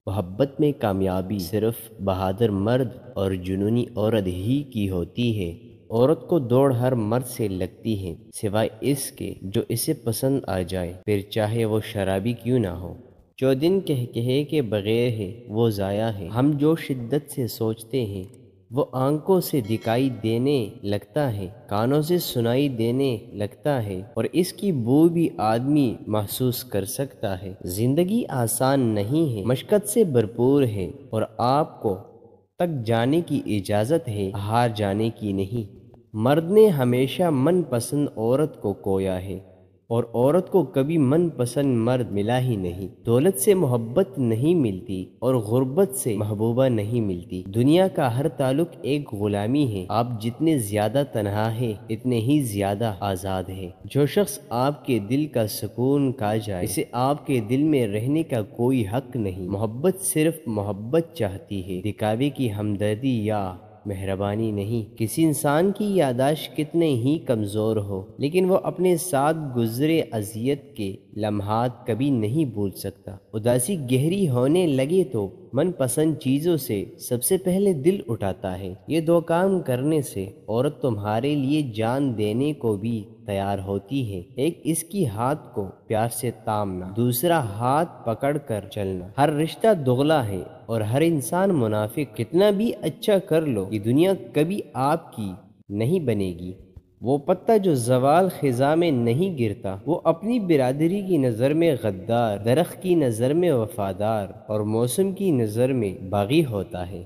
محبت میں کامیابی صرف بہادر مرد اور جنونی عورت ہی کی ہوتی ہے۔ عورت کو دوڑ ہر مرد سے لگتی ہے سوائے اس کے جو اسے پسند آ جائے، پھر چاہے وہ شرابی کیوں نہ ہو۔ جو دن کہے کے بغیر ہے وہ ضائع ہے۔ ہم جو شدت سے سوچتے ہیں وہ آنکھوں سے دکھائی دینے لگتا ہے، کانوں سے سنائی دینے لگتا ہے، اور اس کی بو بھی آدمی محسوس کر سکتا ہے۔ زندگی آسان نہیں ہے، مشقت سے بھرپور ہے، اور آپ کو تک جانے کی اجازت ہے، ہار جانے کی نہیں۔ مرد نے ہمیشہ من پسند عورت کو کھویا ہے، اور عورت کو کبھی من پسند مرد ملا ہی نہیں۔ دولت سے محبت نہیں ملتی اور غربت سے محبوبہ نہیں ملتی۔ دنیا کا ہر تعلق ایک غلامی ہے۔ آپ جتنے زیادہ تنہا ہیں اتنے ہی زیادہ آزاد ہیں۔ جو شخص آپ کے دل کا سکون کھا جائے اسے آپ کے دل میں رہنے کا کوئی حق نہیں۔ محبت صرف محبت چاہتی ہے، دکھاوے کی ہمدردی یا مہربانی نہیں۔ کسی انسان کی یادداشت کتنے ہی کمزور ہو لیکن وہ اپنے ساتھ گزرے اذیت کے لمحات کبھی نہیں بھول سکتا۔ اداسی گہری ہونے لگے تو من پسند چیزوں سے سب سے پہلے دل اٹھاتا ہے۔ یہ دو کام کرنے سے عورت تمہارے لیے جان دینے کو بھی تیار ہوتی ہے۔ ایک اس کی ہاتھ کو پیار سے تھامنا، دوسرا ہاتھ پکڑ کر چلنا۔ ہر رشتہ دگلا ہے اور ہر انسان منافق۔ کتنا بھی اچھا کر لو یہ دنیا کبھی آپ کی نہیں بنے گی۔ وہ پتا جو زوال خزاں میں نہیں گرتا وہ اپنی برادری کی نظر میں غدار، درخت کی نظر میں وفادار، اور موسم کی نظر میں باغی ہوتا ہے۔